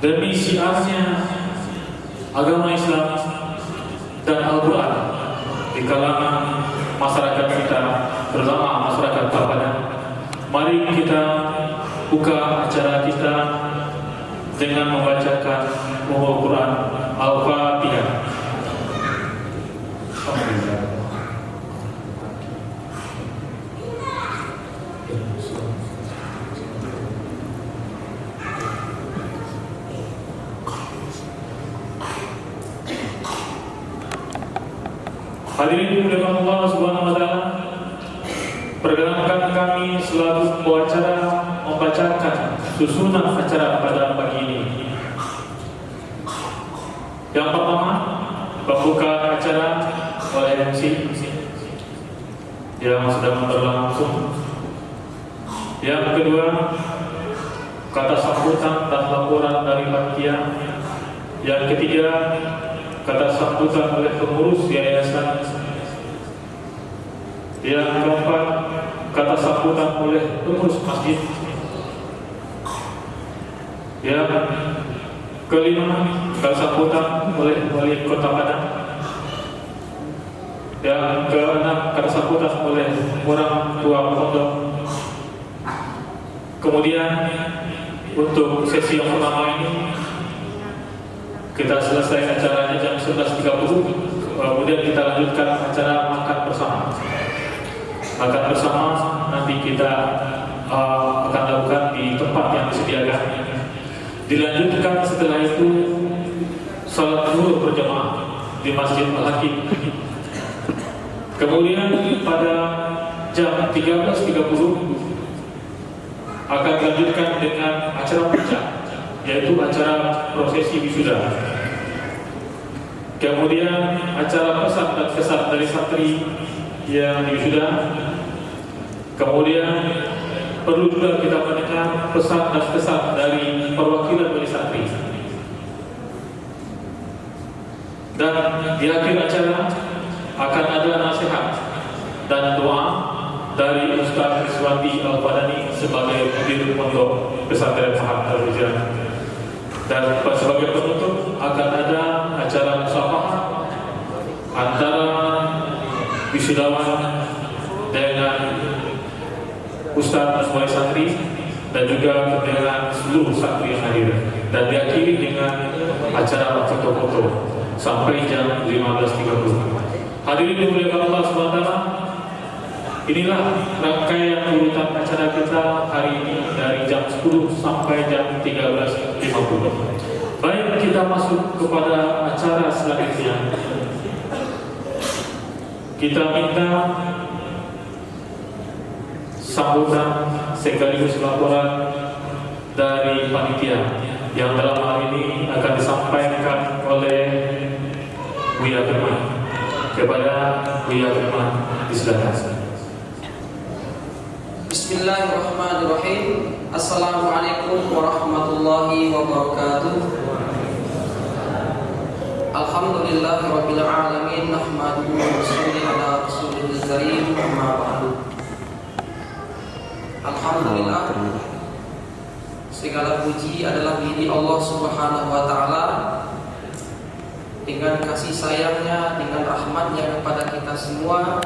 demi syiarnya agama Islam dan Al-Quran di kalangan masyarakat kita, terutama masyarakat Tabanan. Mari kita buka acara kita dengan membacakan Al-Quran Al-Fatihah. Hadirin dimuliakan Allah Subhanahu wa taala, perkenankan kami selaku pembawa acara membacakan susunan acara pada pagi ini. Yang pertama, pembuka acara oleh MC yang sedang berlangsung. Yang kedua, kata sambutan dan laporan dari panitia. Yang ketiga, kata sambutan oleh pengurus yayasan. Yang keempat, kata sambutan oleh pengurus masjid. Yang kelima, kata sambutan oleh wali kota Padang. Yang keenam, kata sambutan oleh orang tua pondok. Kemudian untuk sesi yang pertama ini kita selesai acaranya jam 11.30. Kemudian kita lanjutkan acara makan bersama. Makan bersama nanti kita akan lakukan di tempat yang disediakan. Dilanjutkan setelah itu salat zuhur berjamaah di Masjid Al-Hakim. Kemudian pada jam 13.30 akan dilanjutkan dengan acara puncak, yaitu acara prosesi wisuda. Kemudian acara pesan dan kesan dari santri yang wisuda. Kemudian perlu juga kita mendengar pesan dan kesan dari perwakilan dari santri. Dan di akhir acara akan ada nasihat dan doa dari Ustaz Rizwandi Al-Badani sebagai pendiri pondok pesantren Fahad Al-Rijal. Dan sebagai penutup akan ada acara musafahah antara wisudawan dengan Ustaz sebagai santri dan juga dengan seluruh santri yang hadir, dan diakhiri dengan acara foto-foto sampai jam 15.30. Hadirin dimuliakan Allah SWT, inilah rangkaian urutan acara kita hari ini dari jam 10 sampai jam 13.50. Baik, kita masuk kepada acara selanjutnya. Kita minta sambutan sekaligus laporan dari panitia yang dalam hal ini akan disampaikan oleh Buya Firman. Kepada Buya Firman, disilakan. Bismillahirrahmanirrahim. Assalamualaikum warahmatullahi wabarakatuh. Alhamdulillahirabbil alamin, nahmaduhu wa nusalli ala rasulil karim, amma ba'du. Alhamdulillah, segala puji adalah milik Allah Subhanahu wa taala. Dengan kasih sayangnya, dengan rahmatnya kepada kita semua,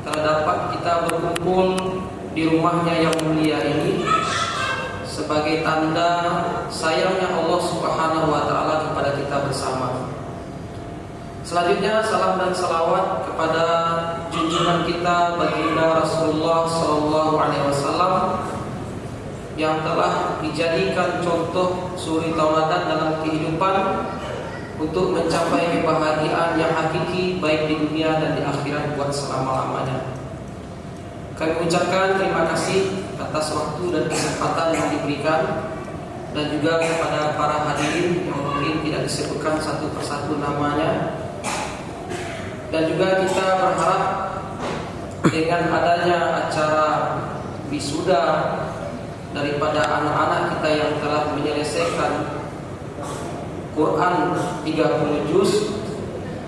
telah dapat kita berkumpul di rumahnya yang mulia ini sebagai tanda sayangnya Allah Subhanahu wa taala kepada kita bersama. Selanjutnya salam dan salawat kepada junjungan kita baginda Rasulullah sallallahu alaihi wasallam yang telah dijadikan contoh suri tauladan dalam kehidupan untuk mencapai kebahagiaan yang hakiki baik di dunia dan di akhirat buat selama-lamanya. Kami ucapkan terima kasih atas waktu dan kesempatan yang diberikan, dan juga kepada para hadirin yang mungkin tidak disebutkan satu persatu namanya. Dan juga kita berharap dengan adanya acara wisuda daripada anak-anak kita yang telah menyelesaikan Quran 30 juz,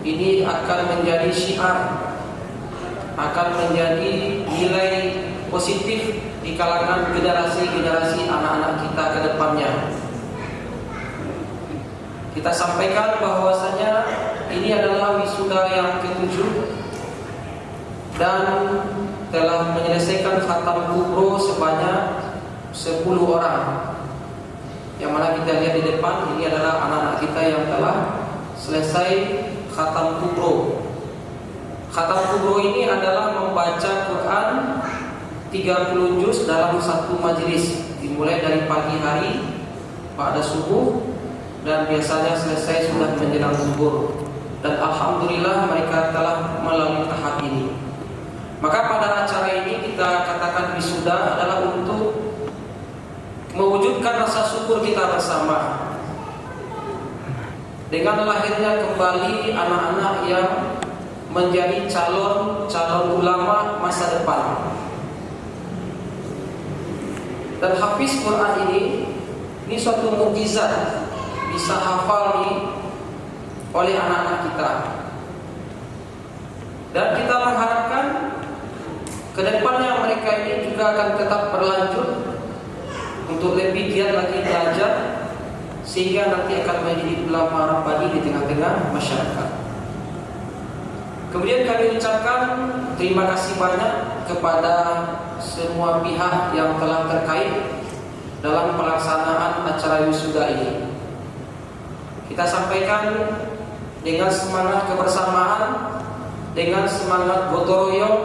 ini akan menjadi syiar, akan menjadi nilai positif di kalangan generasi-generasi anak-anak kita ke depannya. kita sampaikan bahwasanya ini adalah wisuda yang ke-7 dan telah menyelesaikan khatam kubro sebanyak 10 orang. Yang mana kita lihat di depan ini adalah anak-anak kita yang telah selesai khatam kubro. Khatam kubro ini adalah membaca Quran 30 juz dalam satu majelis, dimulai dari pagi hari pada subuh dan biasanya selesai sudah menjelang zuhur. Dan alhamdulillah mereka telah melalui tahap ini. Maka pada acara ini kita katakan wisuda adalah untuk mewujudkan rasa syukur kita bersama dengan lahirnya kembali anak-anak yang menjadi calon ulama masa depan. Dan hafiz Quran ini suatu mukjizat, bisa hafal nih oleh anak-anak kita. Dan kita mengharapkan kedepannya mereka ini juga akan tetap berlanjut untuk lebih giat lagi belajar, sehingga nanti akan menjadi ulama rabbani di tengah-tengah masyarakat. Kemudian kami ucapkan terima kasih banyak kepada semua pihak yang telah terkait dalam pelaksanaan acara wisuda ini. Kita sampaikan dengan semangat kebersamaan, dengan semangat gotong royong,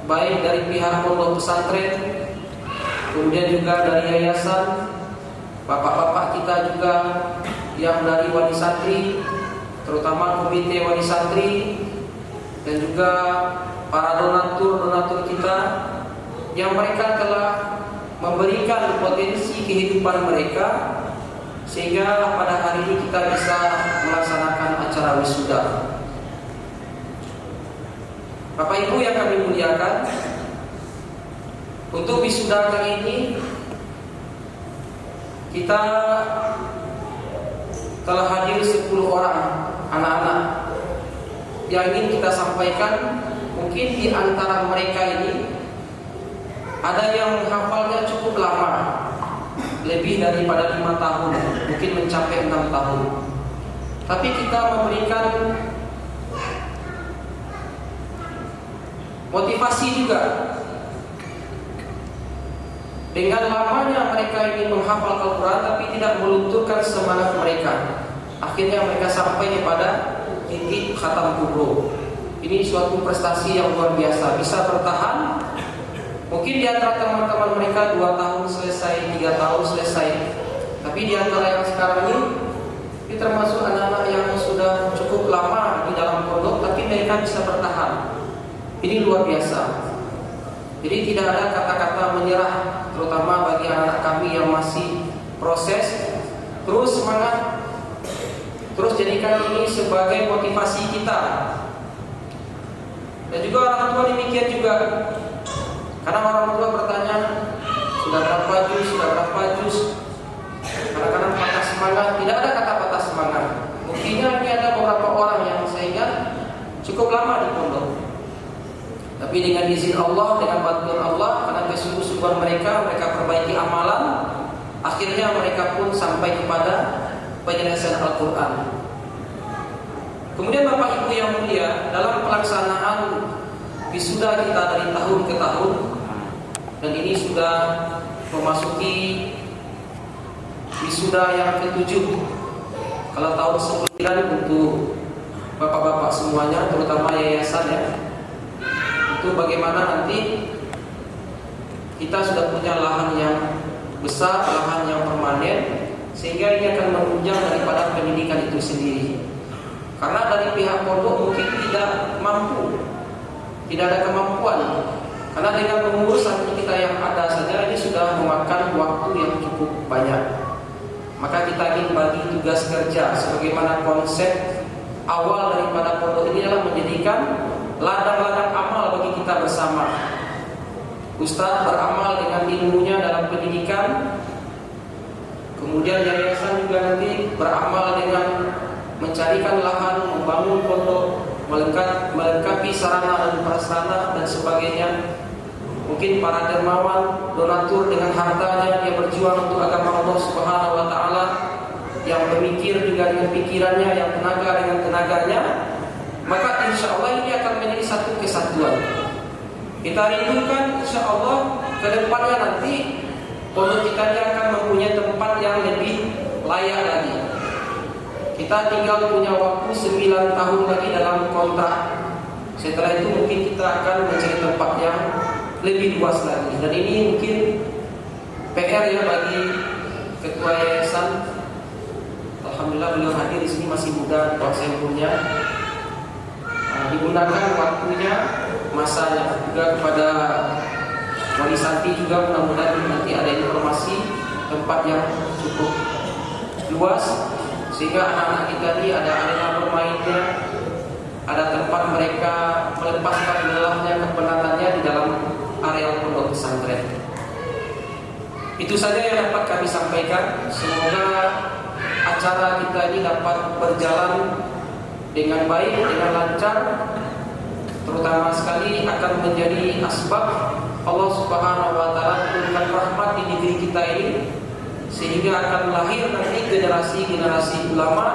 baik dari pihak pondok pesantren, kemudian juga dari yayasan, bapak-bapak kita juga yang dari wali santri, terutama komite wali santri, dan juga para donatur kita yang mereka telah memberikan potensi kehidupan mereka sehingga pada hari ini kita bisa melaksanakan acara wisuda. Bapak Ibu yang kami muliakan, untuk wisuda kali ini kita telah hadir 10 orang anak-anak yang ingin kita sampaikan. Mungkin di antara mereka ini ada yang menghafalnya cukup lama, lebih daripada 5 tahun, mungkin mencapai 6 tahun. Tapi kita memberikan motivasi juga. Dengan lamanya mereka ingin menghafal Al-Quran tapi tidak melunturkan semangat mereka. Akhirnya mereka sampai kepada titik khatam kubro. Ini suatu prestasi yang luar biasa, bisa bertahan. Mungkin di antara teman-teman mereka 2 tahun selesai, 3 tahun selesai. Tapi di antara yang sekarang ini termasuk anak-anak yang sudah cukup lama di dalam pondok, tapi mereka bisa bertahan. Ini luar biasa. Jadi tidak ada kata-kata menyerah, terutama bagi anak-anak kami yang masih proses. Terus semangat, terus jadikan ini sebagai motivasi kita. Dan juga orang tua demikian juga. Karena orang tua bertanya, sudah berapa juz? Kadang-kadang patah semangat. Tidak ada kata patah semangat. Mungkinnya ini ada beberapa orang yang sehingga cukup lama di pondok. Tapi dengan izin Allah, dengan bantuan Allah, karena kesungguh-sungguhan mereka perbaiki amalan, akhirnya mereka pun sampai kepada penyelesaian Al-Quran. Kemudian Bapak Ibu yang mulia, dalam pelaksanaan wisuda kita dari tahun ke tahun, dan ini sudah memasuki wisuda yang ke-7. Kalau tahun sebelumnya untuk bapak-bapak semuanya, terutama yayasan ya, itu bagaimana nanti kita sudah punya lahan yang besar, lahan yang permanen, sehingga ini akan menunjang daripada pendidikan itu sendiri. Karena dari pihak pondok mungkin tidak mampu, tidak ada kemampuan. Karena dengan mengurus santri kita yang ada saja ini sudah memakan waktu yang cukup banyak. Maka kita ingin bagi tugas kerja sebagaimana konsep awal daripada pondok ini adalah menjadikan ladang-ladang amal bagi kita bersama. Ustadz beramal dengan ilmunya dalam pendidikan, kemudian yayasan juga nanti beramal dengan mencarikan lahan, membangun pondok, melengkapi sarana dan prasarana dan sebagainya. Mungkin para dermawan, donatur dengan hartanya dia berjuang untuk agama Allah Subhanahu wa taala yang yang pemikir juga dengan pikirannya, yang tenaga dengan tenaganya, maka insya Allah ini akan menjadi satu kesatuan. Kita rindukan insya Allah ke depannya nanti pondok kita ini akan mempunyai tempat yang lebih layak lagi. Kita tinggal punya waktu 9 tahun lagi dalam kontrak. Setelah itu mungkin kita akan mencari tempat yang lebih luas lagi. Dan ini mungkin PR ya bagi ketua yayasan. Alhamdulillah beliau hadir di sini masih muda kuasa umurnya. Digunakan waktunya, masanya juga kepada Wali Santi juga mudah-mudahan nanti ada informasi tempat yang cukup luas sehingga anak-anak kita ini ada arena bermainnya, ada tempat mereka melepaskan lelahnya, kepenatannya di dalam area pondok pesantren. Itu saja yang dapat kami sampaikan. Semoga acara kita ini dapat berjalan dengan baik, dengan lancar, terutama sekali akan menjadi asbab Allah Subhanahu wa taala memberikan rahmat di negeri kita ini, sehingga akan lahir nanti generasi-generasi ulama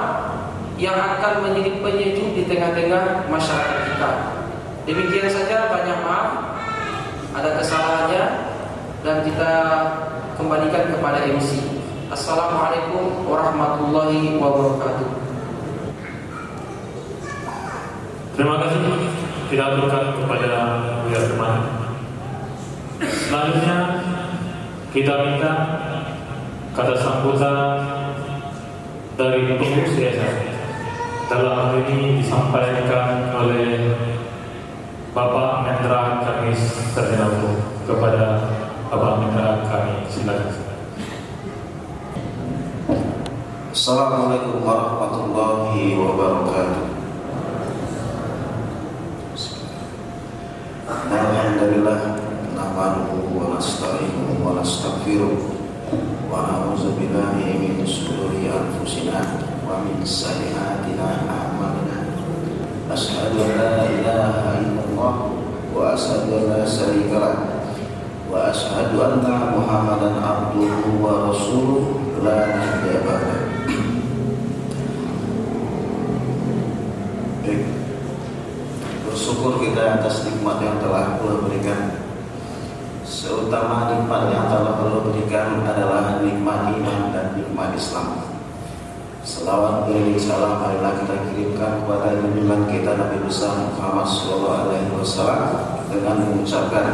yang akan menjadi penyejuk di tengah-tengah masyarakat kita. Demikian saja, banyak maaf ada kesalahannya dan kita kembalikan kepada MC. Assalamualaikum warahmatullahi wabarakatuh. Terima kasih. Kita aturkan kepada Buya Firman. Selanjutnya kita minta kata sambutan dari pengurus yayasan. Dalam hal ini disampaikan oleh Bapak Mendra kami Sarjana Hukum. Kepada Bapak Mendra kami silakan. Assalamualaikum warahmatullahi wabarakatuh. Alhamdulillah, nahmaduhu wa nasta'inuhu wa nastaghfiruh wa na'udzu billahi min shururi anfusina wa min sayyiati a'malina. Asyhadu an la ilaha illallah wa asyhadu an la syarika lah wa asyhadu anna Muhammadan abduhu wa rasuluh la nabiyya ba'da. Bersyukur kita atas nikmat yang telah Allah berikan. Seutama nikmat yang telah Allah berikan adalah nikmat iman dan nikmat Islam. Selawat beriring salam marilah kita kirimkan kepada junjungan kita Nabi besar Muhammad SAW dengan mengucapkan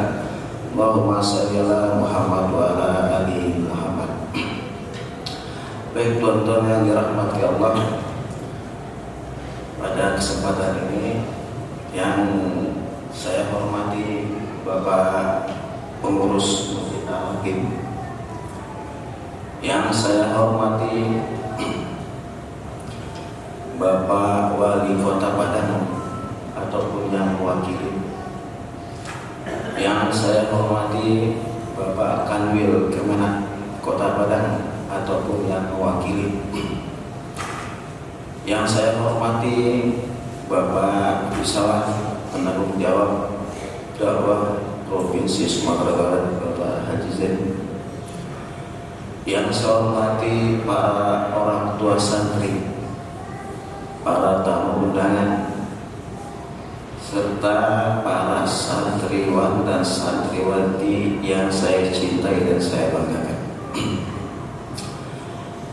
Allahumma shalli ala Muhammad wa ala ali Muhammad. Baik tuan-tuan yang dirahmati Allah, pada kesempatan ini yang saya hormati Bapak Pengurus Masjid Al-Hakim, yang saya hormati Bapak Wali Kota Padang ataupun yang mewakili, yang saya hormati Bapak Kanwil Kemenak Kota Padang ataupun yang mewakili, yang saya hormati Bapak Bisalah penanggung jawab dakwah Provinsi Sumatera Barat Bapak Haji Zain, yang saya hormati para orang tua santri, para tamu undangan, serta para santriwan dan santriwati yang saya cintai dan saya banggakan.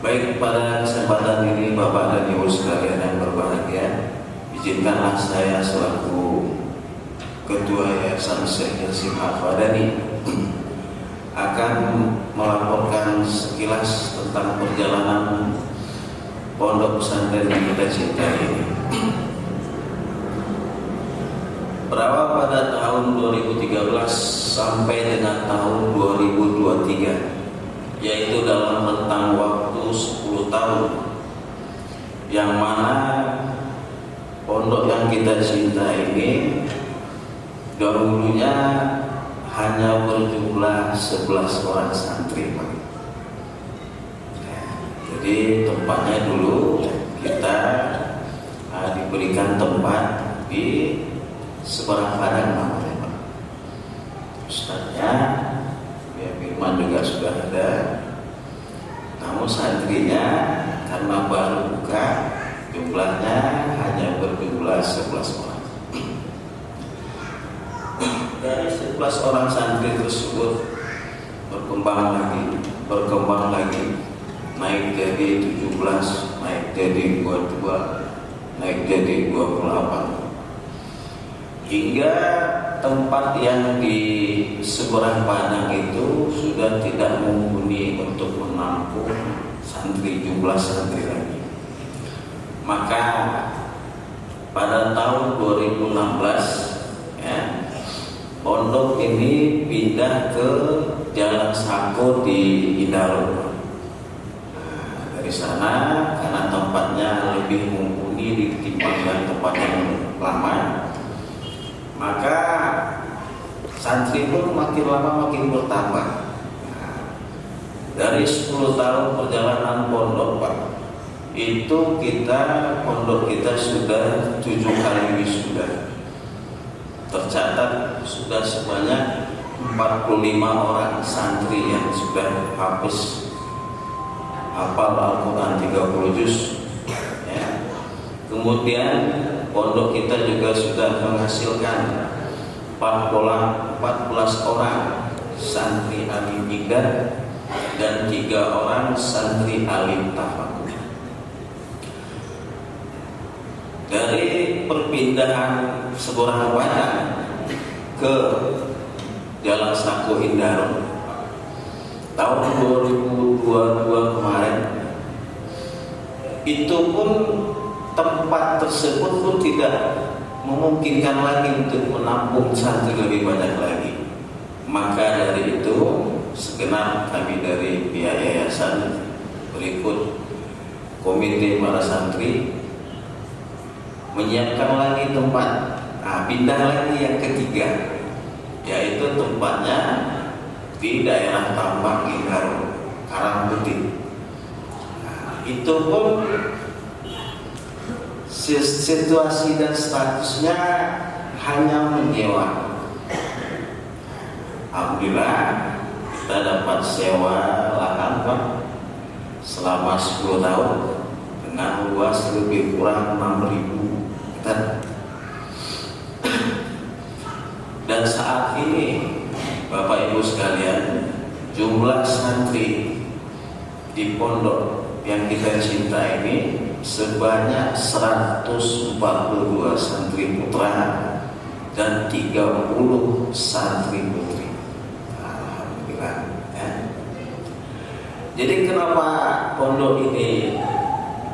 Baik, pada kesempatan ini Bapak dan Ibu sekalian yang berbahagia, izinkanlah saya selaku Ketua Yayasan Syekh Yasin Al-Fadani akan melaporkan sekilas tentang perjalanan pondok pesantren yang kita cintai ini. Berawal pada tahun 2013 sampai dengan tahun 2023, yaitu dalam rentang waktu 10 tahun, yang mana pondok yang kita cintai ini dahulunya hanya berjumlah 11 orang santri. Jadi tempatnya dulu kita diberikan tempat di seberang padang namanya Pak. Ustaznya ya Firman juga sudah ada, namun santrinya karena 11 orang. Dari 11 orang santri tersebut berkembang lagi, naik jadi 17, naik jadi 22, naik jadi 28, hingga tempat yang di seberang Padang itu sudah tidak mumpuni untuk menampung jumlah santri lagi. Maka pada tahun 2016 ya, pondok ini pindah ke Jalan Sako di Indarung. Dari sana karena tempatnya lebih mumpuni ditimbang tempat yang lama, maka santri pun makin lama makin bertambah. Dari 10 tahun perjalanan pondok, Pak, itu pondok kita sudah 7 kali wisuda. Tercatat sudah sebanyak 45 orang santri yang sudah hafal Al-Quran 30 juz ya. Kemudian pondok kita juga sudah menghasilkan 14 orang santri alim iqdad dan 3 orang santri alim tafakur. Dari perpindahan Seberang Padang ke Jalan Sako Indarung tahun 2022 kemarin, itu pun tempat tersebut pun tidak memungkinkan lagi untuk menampung santri lebih banyak lagi. Maka dari itu segenap kami dari pihak yayasan berikut komite para santri menyiapkan lagi tempat, pindah lagi yang ketiga, yaitu tempatnya di daerah Tambak Indarung, Karangputih. Itu pun situasi dan statusnya hanya menyewa. Alhamdulillah kita dapat sewa lahan, Pak, selama 10 tahun dengan luas lebih kurang 6.000 hektar. Dan saat ini Bapak Ibu sekalian, jumlah santri di pondok yang kita cinta ini sebanyak 142 santri putra dan 30 santri putri. Alhamdulillah ya. Jadi kenapa pondok ini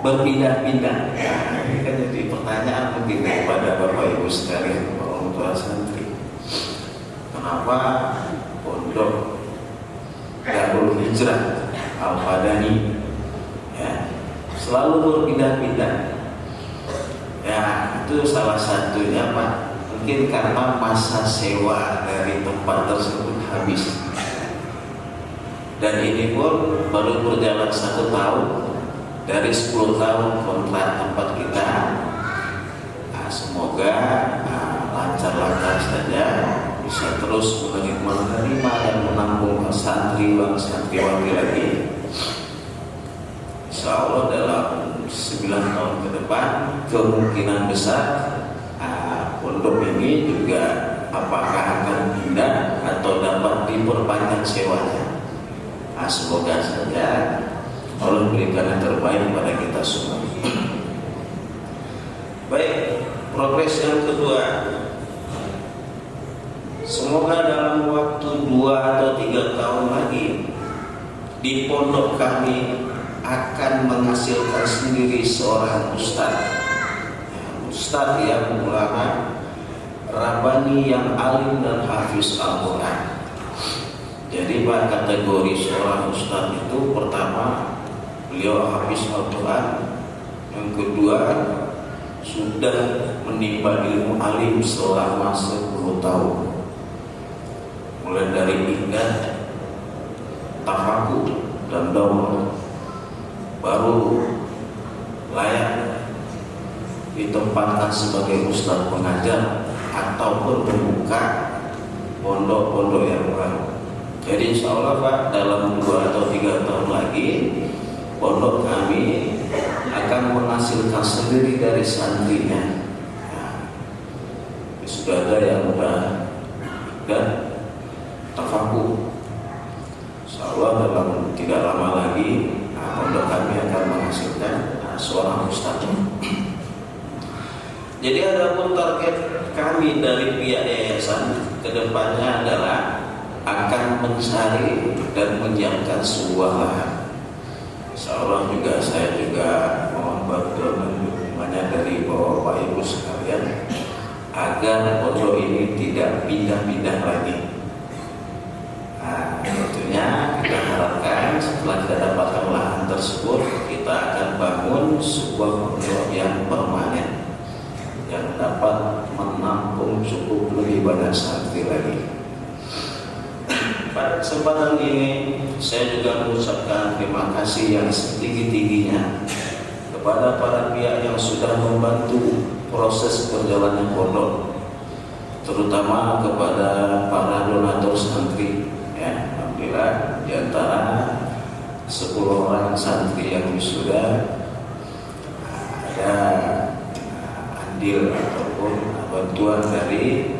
berpindah-pindah? Ini kan jadi pertanyaan mungkin kepada Bapak Ibu sekalian, orang tua santri. Kenapa pondok Darul Hijrah Al-Madani ya selalu berpindah-pindah? Ya itu salah satunya, Pak, mungkin karena masa sewa dari tempat tersebut habis. Dan ini pun baru berjalan 1 tahun dari 10 tahun kontrak tempat kita. Semoga lancar-lancar saja, bisa terus menerima dan menampung santriwan santriwati lagi. Insya Allah dalam 9 tahun ke depan kemungkinan besar pondok ini juga apakah akan pindah atau dapat diperpanjang sewanya. Semoga saja Allah berikan yang terbaik pada kita semua. Baik, progres yang kedua, semoga dalam waktu 2 atau 3 tahun lagi di pondok kami akan menghasilkan sendiri seorang ustadz yang ulama Rabbani yang alim dan hafiz Al-Quran. Jadi kategori seorang ustadz itu pertama beliau hafiz Al-Quran, yang kedua sudah menimba ilmu alim selama 10 tahun, mulai dari iqdad, tafakur dan daurah, baru layak ditempatkan sebagai ustadz pengajar ataupun membuka pondok-pondok yang baru. Jadi insya Allah, Pak, dalam 2 atau 3 tahun lagi pondok kami akan menghasilkan sendiri dari santrinya sudah ada yang udah dan tafakuh. Insyaallah dalam tidak lama lagi pondok kami akan menghasilkan seorang ustaz. Jadi adapun target kami dari pihak yayasan kedepannya adalah akan mencari dan menyiapkan sebuah lahan. Insyaallah juga saya juga mohon bantuan dan dukungannya dari Bapak Ibu sekalian agar pondok ini tidak pindah-pindah lagi. Nah, tentunya kita harapkan setelah kita dapatkan lahan tersebut, kita akan bangun sebuah pondok yang permanen yang dapat menampung cukup lebih banyak santri lagi. Pada kesempatan ini saya juga mengucapkan terima kasih yang setinggi-tingginya kepada para pihak yang sudah membantu proses perjalanan pondok, terutama kepada para donatur santri. Ya, alhamdulillah di antara 10 orang santri yang sudah ada andil ataupun bantuan dari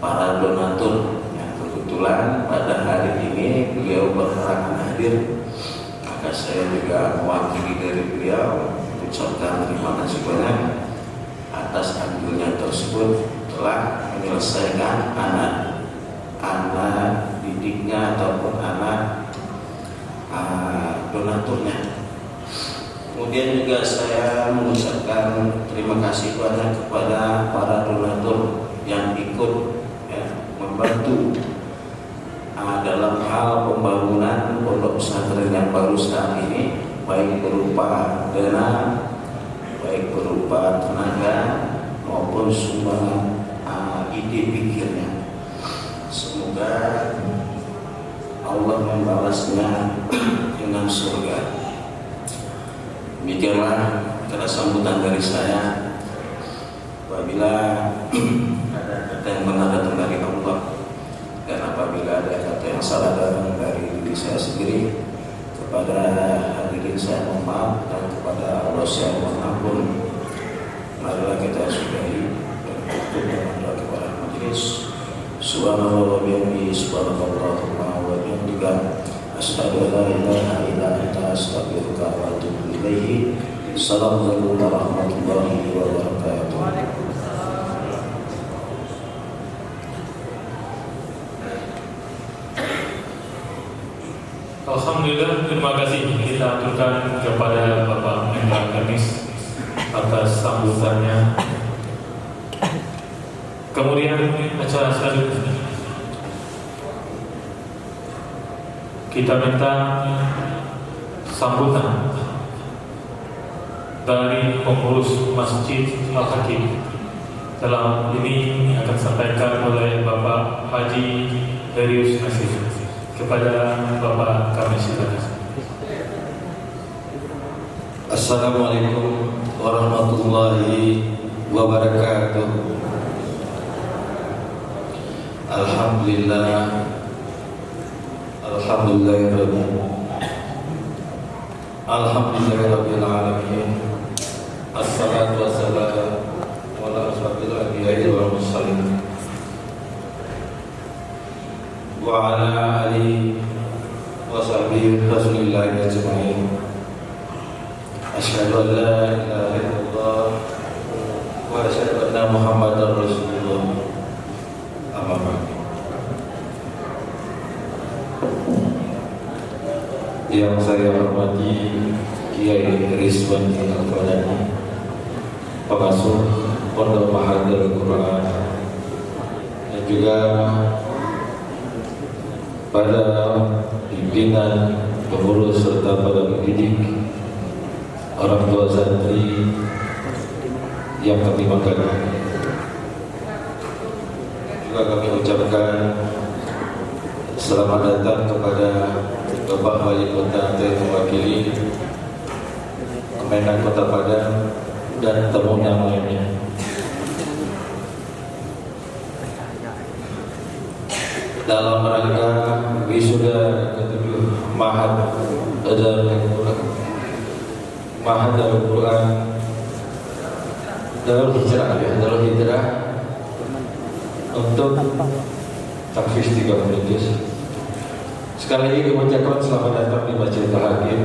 para donatur. Kebetulan pada hari ini beliau berhalangan hadir, maka saya juga mewakili dari beliau mengucapkan terima kasih banyak atas andilnya tersebut telah menyelesaikan anak didiknya ataupun anak donaturnya. Kemudian juga saya mengucapkan terima kasih banyak kepada para donatur yang ikut membantu dalam hal pembangunan pondok pesantren yang baru saat ini, baik berupa dana, baik berupa tenaga maupun sumbangan ide pikirnya. Semoga Allah membalasnya dengan surga. Demikianlah kata sambutan dari saya. Apabila ada kata yang benar datang dari Allah, dan apabila ada kata yang salah datang dari diri saya sendiri, kepada hadirin saya mohon maaf, dan kepada Allah saya mohon ampun. Marilah kita sudahi dan tutup dengan doa kepada majelis. Subhanallah wa bihamdihi, subhanallahumma wa bihamdika, asyhadu an la ilaha illa anta, astaghfiruka wa atubu ilaihi. Assalamualaikum warahmatullahi wabarakatuh. Alhamdulillah, terima kasih kita aturkan kepada Bapak Mendak Kamis atas sambutannya. Kemudian acara selanjutnya kita minta sambutan dari pengurus Masjid Al-Hakim. Dalam ini akan disampaikan oleh Bapak Haji Herius Nasir. Kepada Bapak kami silakan. Assalamualaikum warahmatullahi wabarakatuh. Alhamdulillah, alhamdulillahirabbil alamin. Assalatu wassalamu ala asyrofil anbiya'i wal mursalin wa ala alihi wa sahbihi rasulillahi ajma'in. Asyhadu an la ilaha illallah wa asyhadu anna Muhammadar Rasulullah. Amma ba'd. Yang saya hormati Kiai Rizwan Al-Fadani, pengasuh Pondok Mahadul Quran, dan juga pada pimpinan, pengurus serta para pendidik, orang tua santri yang kami banggakan. Juga kami ucapkan selamat datang kepada Bapak Wali Kota yang mewakili Kemenang Kota Padang dan tamu yang lainnya. Dalam rangka wisuda ke-7 Mahad Darul Quran Darul Hijrah untuk takfis 3 juz. Sekali lagi kami ucapkan selamat datang di Masjid Al-Hakim.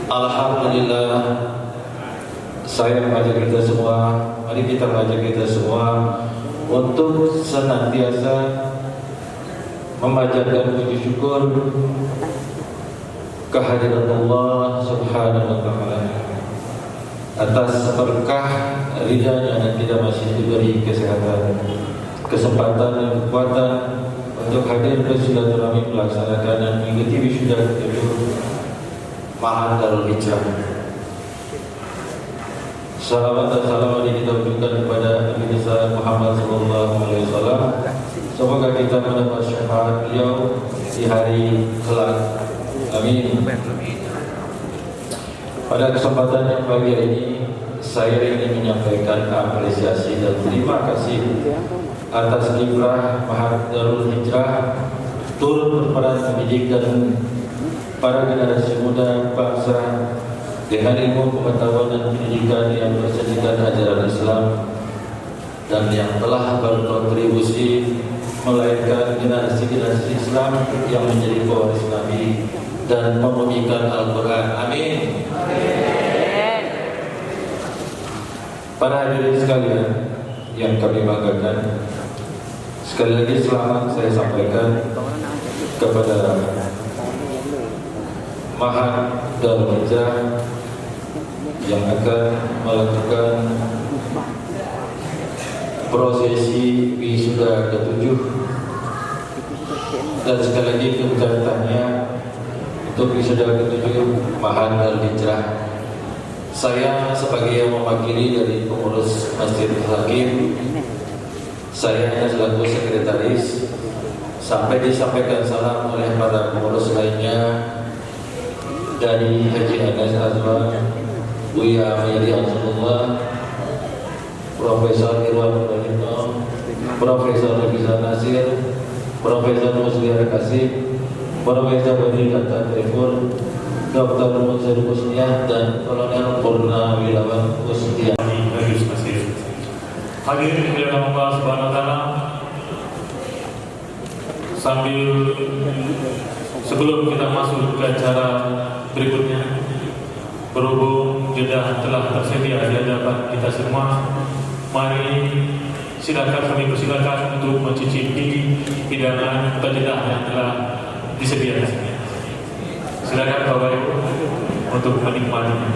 Alhamdulillah, saya mengajak kita semua, mari kita mengajak kita semua untuk senantiasa memanjatkan puji syukur kehadiran Allah Subhanahu wa taala atas berkah ridha-Nya dan kita masih diberi kesehatan, kesempatan dan kekuatan untuk hadir bersilaturahmi melaksanakan dan mengikuti wisuda Ma'had Darul Hijrah. Salawat dan salam kita ucapkan kepada Nabi besar Muhammad sallallahu alaihi wasallam. Semoga kita mendapat syafaat beliau di hari kelak. Amin. Pada kesempatan yang pagi ini, saya ingin menyampaikan apresiasi dan terima kasih atas kiprah Ma'had Darul Hijrah turut berperan mendidik dan para generasi muda bangsa dengan ilmu pengetahuan dan pendidikan yang bersertifikat ajaran Islam dan yang telah berkontribusi melahirkan generasi-generasi Islam yang menjadi pewaris Nabi dan memurnikan Al-Quran. Amin. Para hadirin sekalian yang kami banggakan, sekali lagi selamat saya sampaikan kepada Ma'had Darul Hijrah yang akan melakukan prosesi wisuda ke-7, dan sekali lagi keberkatannya untuk wisuda ke-7 Ma'had Darul Hijrah. Saya sebagai yang mewakili dari pengurus Masjid Al-Hakim, saya selaku sekretaris, sampai disampaikan salam oleh para pengurus lainnya dari Haji Anas Azwan, Buya Mayadi Abdullah, Profesor Irwan Ibrahim, Profesor Rizal Nasir, Profesor Musliar Kasih, Profesor Badri Kata Trifur, Dr. Munsir Kusniah, dan Kolonel Purnawirawan Kusniah. Hadirin dimuliakan Allah Subhanahu wa taala, sebelum kita masuk ke acara berikutnya, berhubung jeda telah tersedia di hadapan kita semua, mari silakan kami persilakan untuk mencicipi hidangan atau jeda yang telah disediakan. Silakan Bapak Ibu untuk menikmatinya.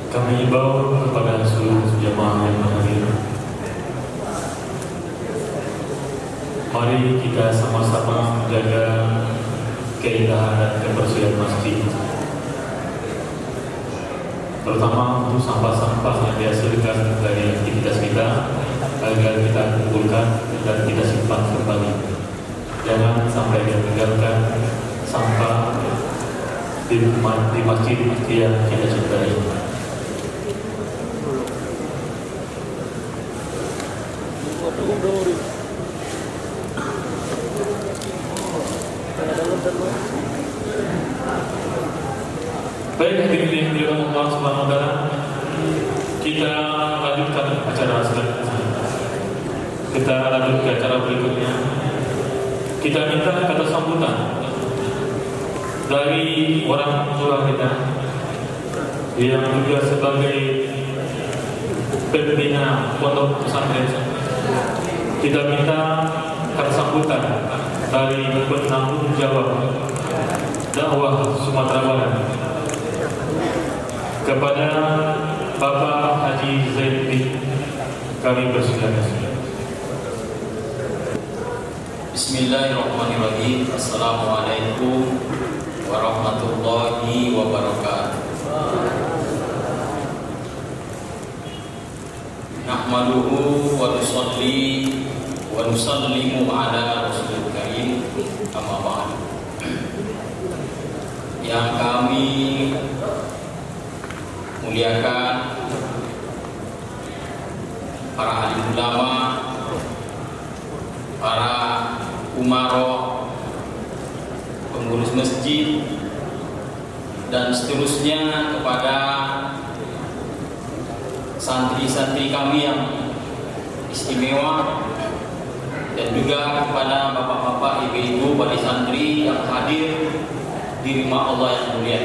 Kami himbau kepada seluruh jemaah yang hadir, mari kita sama-sama menjaga keindahan dan kebersihan masjid, terutama untuk sampah-sampah yang dihasilkan dari aktivitas kita, agar kita kumpulkan dan kita simpan kembali. Jangan sampai ditinggalkan sampah di masjid yang kita cintai. berkata Allah Subhanahu wa taala, kita lanjutkan acara selanjutnya. Kita lanjut ke acara berikutnya. Kita minta kata sambutan dari orang tua kita yang juga sebagai pembina pondok pesantren. Kita minta kata sambutan dari penanggung jawab dakwah Sumatera Barat kepada Bapak Haji Zainuddin. Kami bersilakan. Bismillahirrahmanirrahim. Assalamualaikum warahmatullahi wabarakatuh. Nahmaduhu wa nusalli wa nusallimu ala Rasulil Karim, amma ba'du. Yang kami muliakan para alim ulama, para umaroh, pengurus masjid, dan seterusnya, kepada santri-santri kami yang istimewa, dan juga kepada bapak-bapak, ibu-ibu, wali santri yang hadir di rumah Allah yang mulia.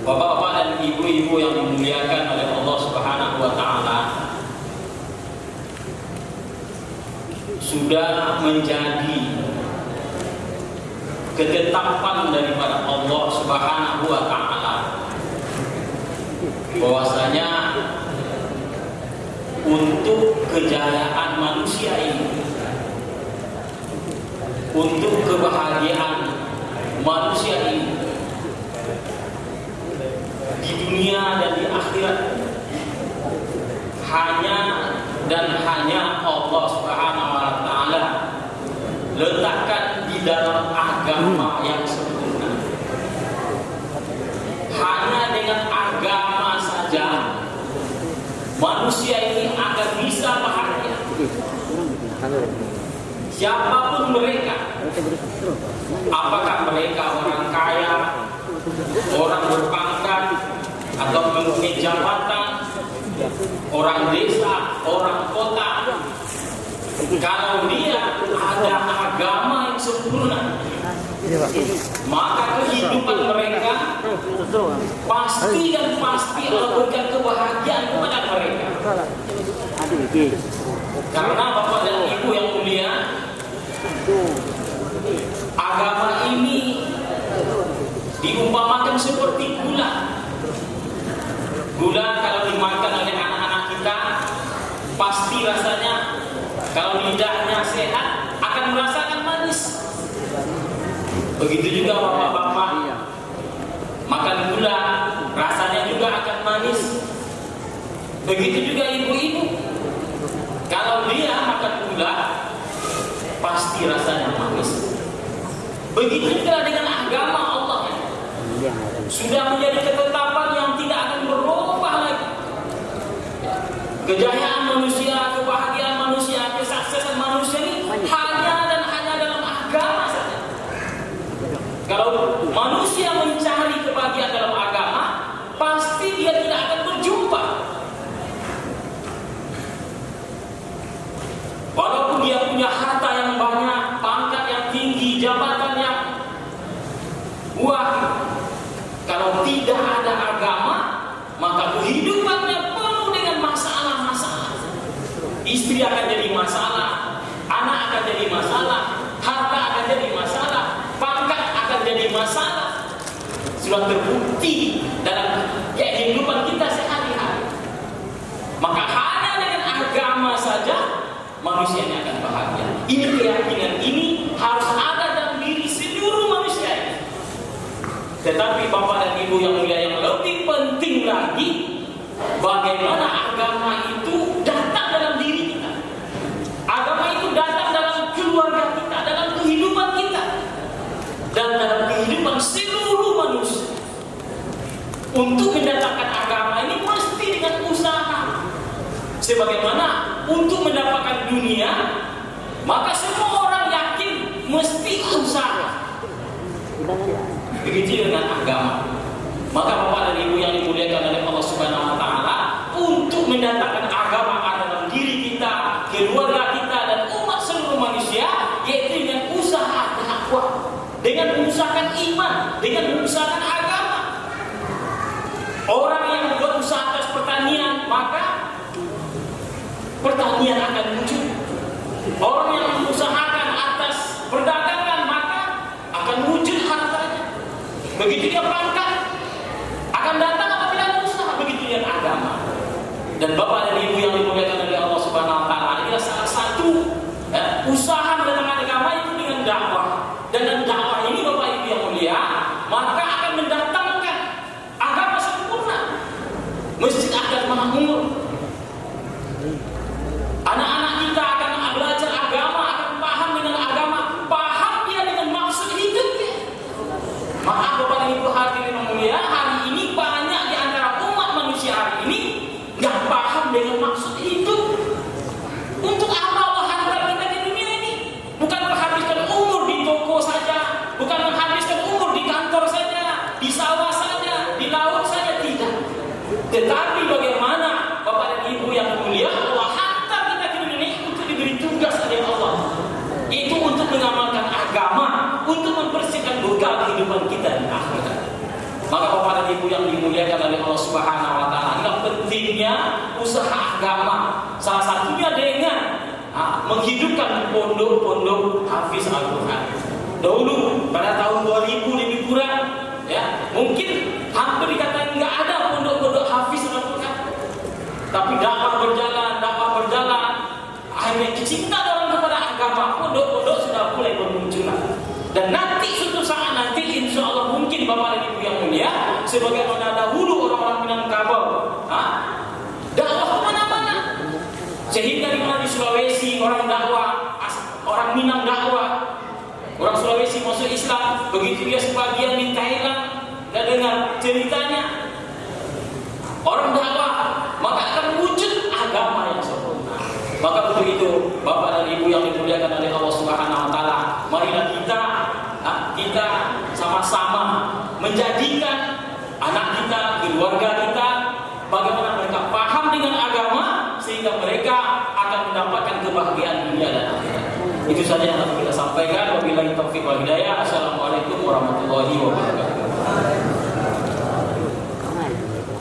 Bapak-bapak dan ibu-ibu yang dimuliakan oleh Allah Subhanahu wa taala, sudah menjadi ketetapan daripada Allah Subhanahu wa taala bahwasanya untuk kejayaan manusia ini, untuk kebahagiaan manusia ini di dunia dan di akhirat, hanya dan hanya Allah Subhanahu wa taala letakkan di dalam agama yang sempurna. Hanya dengan agama saja manusia ini akan bisa bahagia. Siapapun mereka, apakah mereka orang kaya, orang berpangkat, atau mempunyai jabatan, orang desa, orang kota, kalau dia ada agama yang sempurna, maka kehidupan mereka pasti dan pasti memberikan kebahagiaan kepada mereka. Karena Bapak dan Ibu yang mulia, agama ini diumpamakan seperti gula. Gula kalau dimakan oleh anak-anak kita, pasti rasanya, kalau lidahnya sehat, akan merasakan manis. Begitu juga bapak-bapak makan gula, rasanya juga akan manis. Begitu juga ibu-ibu, kalau dia makan gula, pasti rasanya manis. Begitu juga dengan agama Allah, sudah menjadi ketetapan yang tidak akan berubah lagi. Kejayaan manusia, kebahagiaan manusia, kesuksesan manusia ini hanya dan hanya dalam agama saja. Kalau manusia mencari kebahagiaan dalam agama, pasti dia tidak akan berjumpa. Walaupun dia punya harta yang banyak, pangkat yang tinggi, jabatan yang wah, kalau tidak ada agama, maka kehidupannya penuh dengan masalah-masalah. Istri akan jadi masalah, anak akan jadi masalah, harta akan jadi masalah, pangkat akan jadi masalah. Sudah terbukti dalam kehidupan kita sehari-hari. Maka hanya dengan agama saja manusia ini akan bahagia. Ini keyakinan ini harus ada dalam diri seluruh manusia ini. Tetapi Bapak dan Ibu yang mulia, yang lebih penting lagi, bagaimana agama itu datang dalam diri kita. Agama itu datang dalam keluarga kita, dalam kehidupan kita, dan dalam kehidupan seluruh manusia. Untuk mendatangkan agama ini mesti dengan usaha. Sebagaimana untuk mendapatkan dunia, maka semua orang yakin mesti usaha. Begitu dengan agama. Maka Bapak dan Ibu yang dimuliakan oleh Allah Subhanahu wa taala, untuk mendatangkan agama dalam diri kita, keluarga kita dan umat seluruh manusia, yaitu dengan usaha dakwah, dengan mengusahakan iman, dengan mengusahakan agama. Orang yang berusaha atas pertanian, maka pertanian akan muncul. Orang yang mengusahakan atas perdagangan, maka akan muncul hartanya. Begitu dia pangkat, akan datang apabila usaha. Begitu dia agama. Dan Bapak dan Ibu yang dimuliakan oleh Allah Subhanahu wa taala, inilah salah satu usaha mendatangkan agama itu dengan dakwah. Dan dakwah ini Bapak Ibu yang mulia, maka akan mendatangkan agama sempurna. Masjid akan makmur. Anak-anak kita akan belajar agama, akan paham dengan agama, paham dia dengan maksud hidupnya. Maaf Bapak dan Ibu hadirin yang mulia, hari ini banyak di antara umat manusia hari ini nggak paham dengan maksud hidup. Untuk apa Allah hantar kita di dunia ini? Bukan menghabiskan umur di toko saja, bukan menghabiskan umur di kantor saja, di sawah saja, di laut saja, tidak. Tetapi bagaimana Bapak dan Ibu yang mulia, Allah hantar kita ke dunia ini untuk diberi tugas oleh Allah, itu untuk mengamalkan agama, untuk membersihkan bekal kehidupan kita di akhirat. Maka Bapak dan Ibu yang dimuliakan oleh Allah Subhanahu wa taala, ini pentingnya usaha agama. Salah satunya dengan menghidupkan pondok-pondok hafiz Al-Qur'an. Dahulu pada tahun 2000 lebih kurang, ya, mungkin hampir dikatakan nggak ada pondok-pondok hafiz Al-Qur'an. Tapi dakwah berjalan, akhirnya kecintaan orang kepada agama, pondok-pondok sudah mulai bermunculan. Dan nanti suatu saat nanti insya Allah mungkin Bapak dan Ibu yang mulia, sebagaimana dahulu orang-orang Minangkabau dakwah kemana-mana, sehingga di mana di Sulawesi orang dakwah, orang Minang dakwah, orang Sulawesi masuk Islam, begitu dia sebagian di Thailand dan dengar ceritanya orang dakwah, maka akan wujud agama yang sempurna. Maka untuk itu Bapak dan Ibu yang dimuliakan oleh Allah Subhanahu wa taala, marilah kita sama-sama menjadikan anak kita, keluarga kita, bagaimana mereka paham dengan agama sehingga mereka akan mendapatkan kebahagiaan dunia dan akhirat. Itu saja yang akan kita sampaikan. Wabillahi taufiq wal hidayah. Assalamualaikum warahmatullahi wabarakatuh.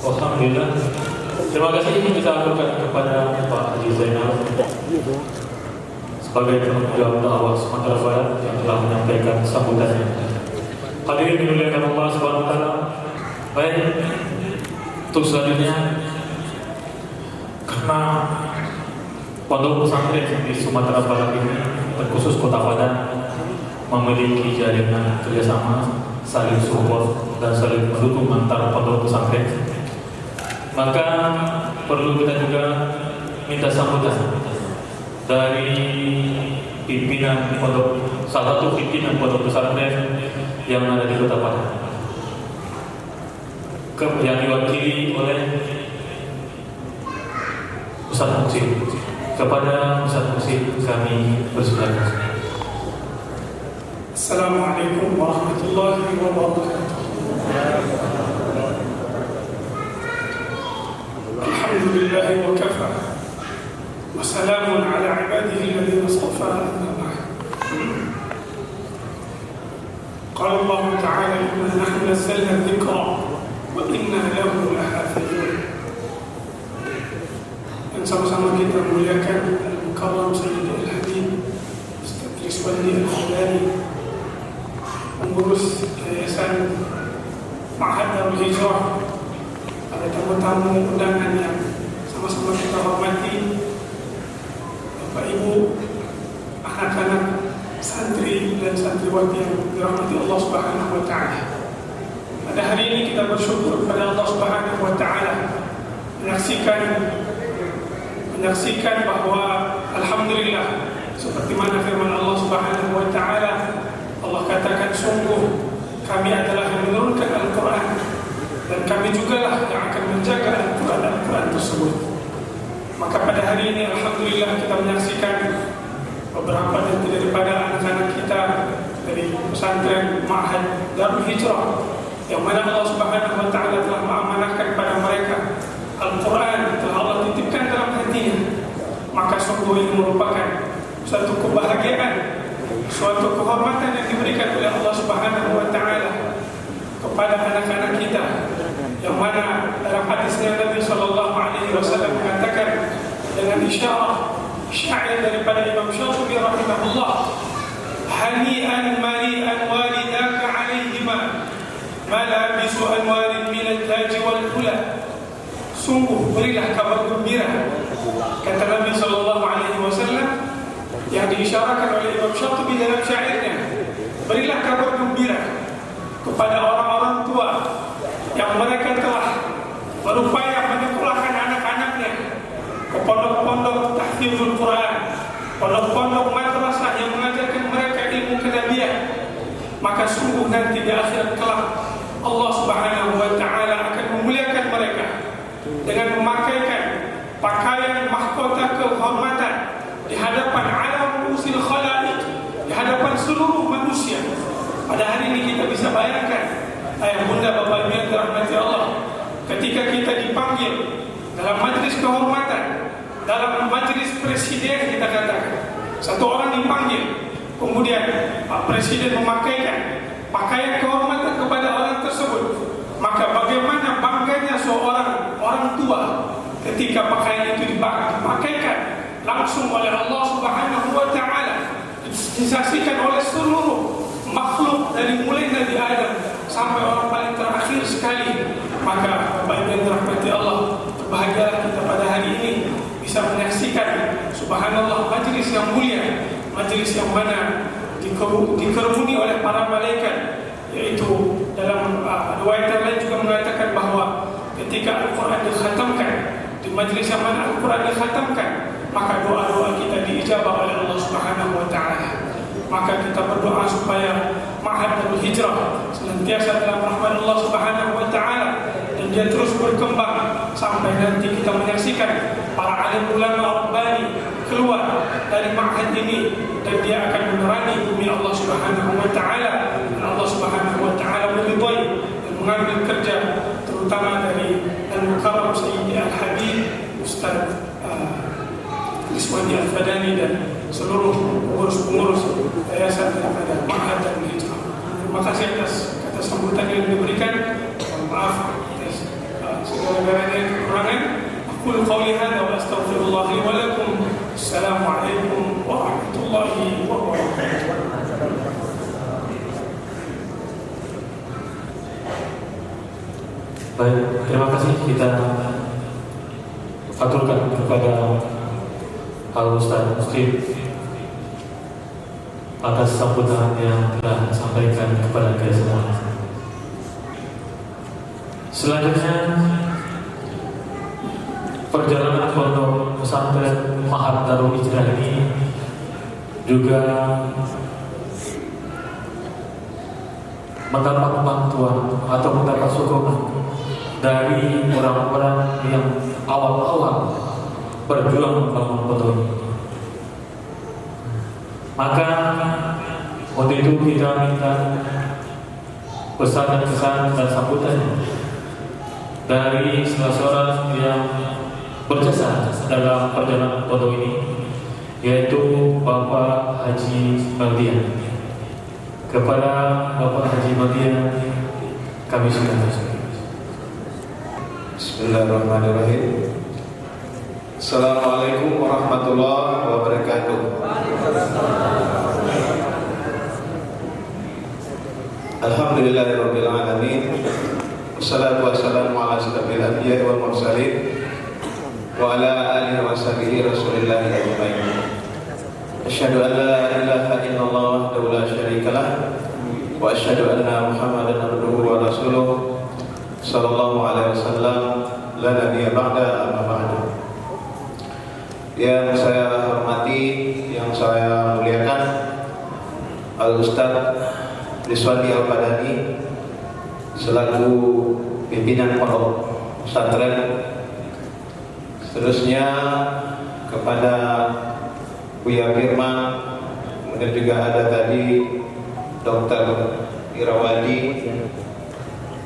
Alhamdulillah. Terima kasih kita aturkan kepada Pak Haji Zainal sebagai penanggung jawab dakwah Sumatera Barat yang telah menyampaikan sambutannya. Hadirin dimuliakan Allah Subhanahu wa taala. Baik, untuk selanjutnya, karena pondok pesantren di Sumatera Barat ini terkhusus Kota Padang memiliki jaringan kerjasama, saling support dan saling mendukung antara pondok pesantren, maka perlu kita juga minta sambutan dari pimpinan pondok, salah satu pimpinan pondok pesantren yang ada di Kota Padang, yang diwakili oleh Ustaz Muhsin. Kepada Ustaz Muhsin kami bersilakan. Assalamualaikum warahmatullahi wabarakatuh. Alhamdulillah wa kafa. Wassalamun ala ibadihi alladhina istafa, amma ba'd. Qala Allah Ta'ala, inna nahnu nazzalna dhikra wa inna lahu lahafizun. Dan sama-sama kita muliakan Al-Mukarram Sayyidul Habib Ustaz Rizwandi Al-Khawlani, pengurus Yayasan Ma'had Darul Hijrah, ada tamu-tamu undangan yang sama-sama kita hormati, Bapak Ibu, anak-anak santri dan santriwati yang dirahmati Allah Subhanahu wa taala. Pada hari ini kita bersyukur kepada Allah Subhanahu wa taala menyaksikan bahwa alhamdulillah, seperti mana firman Allah Subhanahu wa taala, Allah katakan, sungguh kami adalah yang menurunkan Al-Quran dan kami jugalah yang akan menjaga Al-Quran tersebut. Maka pada hari ini alhamdulillah kita menyaksikan beberapa daripada anak-anak kita dari pesantren Ma'had Darul Hijrah, yang mana Allah Subhanahu wa taala Al-Quran telah Allah titipkan dalam hatinya, maka sungguh ini merupakan suatu kebahagiaan, suatu kehormatan yang diberikan oleh Allah Subhanahu wa Ta'ala kepada anak-anak kita, yang mana dalam hadisnya Nabi Sallallahu Alaihi Wasallam mengatakan dengan isyarah syair daripada Imam Syatibi rahimahullah, hani'an mari'an walidaka alaihima malabisu anwarin minal taji wal hula. Sungguh berilah kabar gembira, kata Nabi Sallallahu Alaihi Wasallam, yang diisyarakan oleh Imam Syatibi dalam syairnya. Berilah kabar gembira kepada orang-orang tua yang mereka telah berupaya menyekolahkan anak-anaknya ke pondok-pondok tahfidzul Quran, pondok-pondok madrasah yang mengajarkan mereka ilmu kenabian. Maka sungguh nanti di akhirat kelak Allah Subhanahu wa Ta'ala akan memuliakan mereka dengan memakaikan pakaian mahkota kehormatan di hadapan alam usil khalaik, di hadapan seluruh manusia. Pada hari ini kita bisa bayangkan, ayah bunda bapak ibu yang dirahmati Allah, ketika kita dipanggil dalam majlis kehormatan, dalam majlis presiden, kita katakan satu orang dipanggil, kemudian Pak Presiden memakaikan pakaian kehormatan kepada orang tersebut, maka bagaimana bangganya seorang orang tua ketika pakaian itu dipakaikan langsung oleh Allah Subhanahu wa Ta'ala, disaksikan oleh seluruh makhluk dari mulai Nabi Adam sampai orang paling terakhir sekali. Maka Bapak Ibu yang dirahmati Allah, berbahagialah kita pada hari ini bisa menyaksikan subhanallah majlis yang mulia, majlis yang mana dikerumuni oleh para malaikat, yaitu dalam riwayat lain juga mengatakan bahwa ketika Al-Quran dikhatamkan, di majlis yang mana Al-Quran dikhatamkan, maka doa-doa kita diijabah oleh Allah Subhanahu wa Ta'ala. Maka kita berdoa supaya Ma'had Darul Hijrah senantiasa dalam rahmat Allah Subhanahu wa Ta'ala, dan dia terus berkembang sampai nanti kita menyaksikan para alim ulama rabbani keluar dari Ma'had ini, dan dia akan menerangi bumi Allah Subhanahu wa Ta'ala, dan Allah Subhanahu wa Ta'ala meridhai dan mengambil kerja terutama dari Al-Mukarram Sayyidi Al-Habib Ustaz Iswandi Al-Fadani dan seluruh pengurus-pengurus yayasan daripada Ma'had Darul Hijrah. Terima kasih atas kata sambutan yang diberikan. Maaf atas segala-galanya kekurangan. Aqulu qawli hadza wa astaghfirullah li wa lakum. Assalamualaikum warahmatullahi wabarakatuh. Baik, terima kasih kita aturkan kepada Al-Ustaz Muslim atas sambutan yang telah disampaikan kepada kita semua. Selanjutnya, perjalanan pondok pesantren Ma'had Darul Hijrah ini juga mendapat bantuan atau mendapat sokongan dari orang-orang yang awal-awal berjuang membangun pondok ini. Maka waktu itu kita minta pesan-pesan dan sambutan dari salah seorang yang berjasa dalam perjalanan pondok ini, yaitu Bapak Haji Maldian. Kepada Bapak Haji Maldian kami silakan. Bismillahirrahmanirrahim. Assalamualaikum warahmatullahi wabarakatuh. Alhamdulillahirabbil alamin. Wassalatu wassalamu ala asyrafil anbiya'i wal mursalin wa ala alihi wa sahbihi Rasulillah ajmain. Asyhadu an la ilaha illallah wahdahu la syarikalah wa asyhadu anna Muhammadan abduhu wa rasuluh sallallahu alaihi wasallam la nabiyya ba'da amma ba'du. Yang saya hormati, yang saya muliakan, Al-Ustaz Iswandi Al-Fadani selaku pimpinan pondok pesantren. Seterusnya kepada Buya Firman, kemudian juga ada tadi Dr. Irawadi,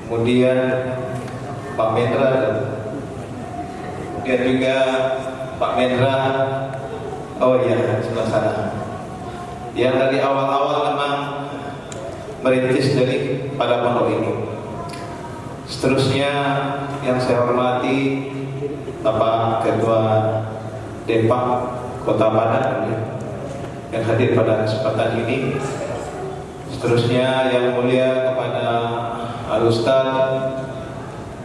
kemudian Pak Mendra dan dan juga Pak Mendra. Oh iya, sebelah sana. Yang dari awal-awal memang merintis dari pada pondok ini. Seterusnya yang saya hormati Bapak Ketua Depak Kota Padang yang hadir pada kesempatan ini. Seterusnya yang mulia kepada Al-Ustaz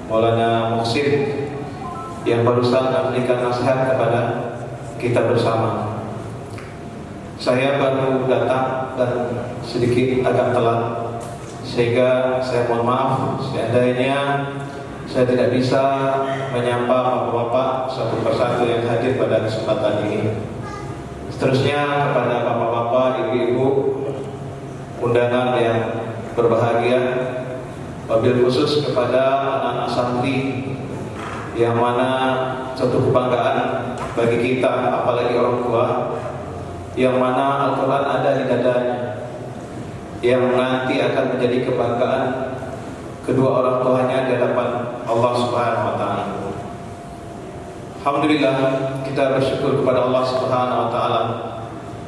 Maulana Muhsin yang barusan memberikan nasihat kepada kita bersama. Saya baru datang dan sedikit agak telat, sehingga saya mohon maaf seandainya saya tidak bisa menyapa bapak-bapak satu persatu yang hadir pada kesempatan ini. Seterusnya kepada bapak-bapak, ibu-ibu, undangan yang berbahagia, wabil khusus kepada anak-anak santri yang mana satu kebanggaan bagi kita, apalagi orang tua, yang mana Al-Quran ada di dadanya, yang nanti akan menjadi kebanggaan kedua orang tuanya di hadapan Allah Subhanahu wa Ta'ala. Alhamdulillah, kita bersyukur kepada Allah Subhanahu wa Ta'ala.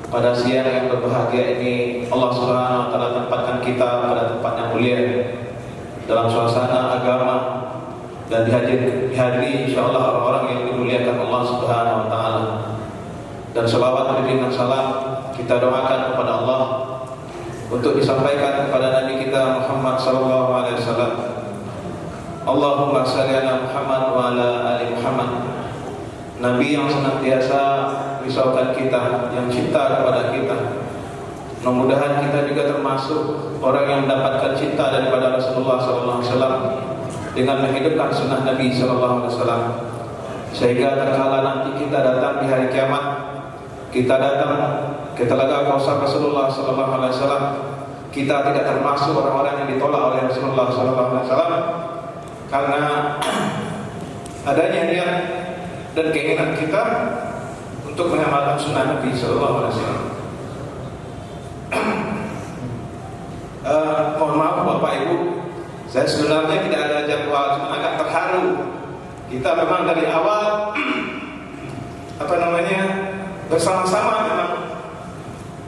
Pada siang yang berbahagia ini, Allah Subhanahu wa Ta'ala tempatkan kita pada tempat yang mulia dalam suasana agama, dan dihadiri insyaallah orang-orang yang dimuliakan Allah Subhanahu wa Ta'ala. Dan selawat dan salam kita doakan kepada Allah untuk disampaikan kepada Nabi kita Muhammad sallallahu alaihi wasallam. Allahumma shalli ala Muhammad wa ala ali Muhammad. Nabi yang senantiasa risaukan kita, yang cinta kepada kita. Mudah-mudahan kita juga termasuk orang yang mendapatkan cinta daripada Rasulullah sallallahu alaihi wasallam dengan menghidupkan sunnah Nabi sallallahu alaihi wasallam, sehingga tatkala nanti kita datang di hari kiamat, kita datang ke Telaga Kausar Rasulullah sallallahu alaihi wasallam, kita tidak termasuk orang-orang yang ditolak oleh Rasulullah sallallahu alaihi wasallam karena adanya niat dan keinginan kita untuk mengamalkan sunnah Nabi sallallahu alaihi wasallam. Mohon maaf Bapak Ibu, saya sebenarnya tidak ada jadwal, cuma agak terharu. Kita memang dari awal bersama-sama memang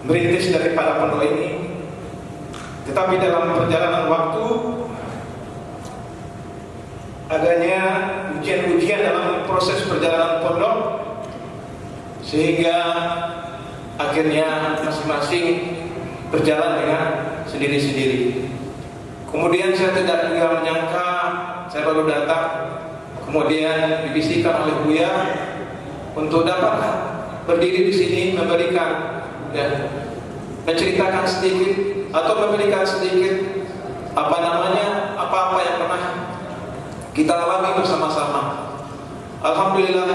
merintis daripada pondok ini, tetapi dalam perjalanan waktu adanya ujian-ujian dalam proses perjalanan pondok, sehingga akhirnya masing-masing berjalan dengan sendiri-sendiri. Kemudian saya tidak juga menyangka, saya baru datang, kemudian dibisikkan oleh Buya untuk dapat berdiri di sini memberikan, menceritakan sedikit atau memberikan sedikit apa-apa yang pernah kita alami bersama-sama. Alhamdulillah,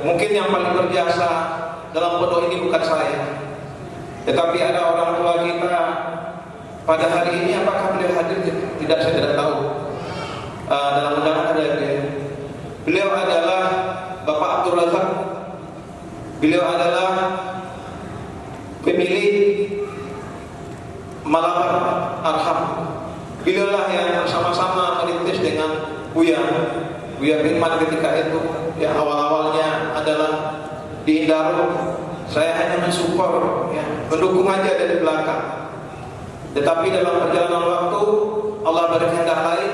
mungkin yang paling berjasa dalam pondok ini bukan saya, tetapi ada orang tua kita. Pada hari ini apakah beliau hadir? Saya tidak tahu. Dalam undangan ada dia. Beliau adalah Bapak Abdul Razak. Beliau adalah pemilik Malabar Arham. Beliaulah yang bersama-sama merintis dengan Buya Firman ketika itu. Yang awal-awalnya adalah di Indaro. Saya hanya mensupport, mendukung aja dari belakang. Tetapi dalam perjalanan waktu Allah berkehendak lain,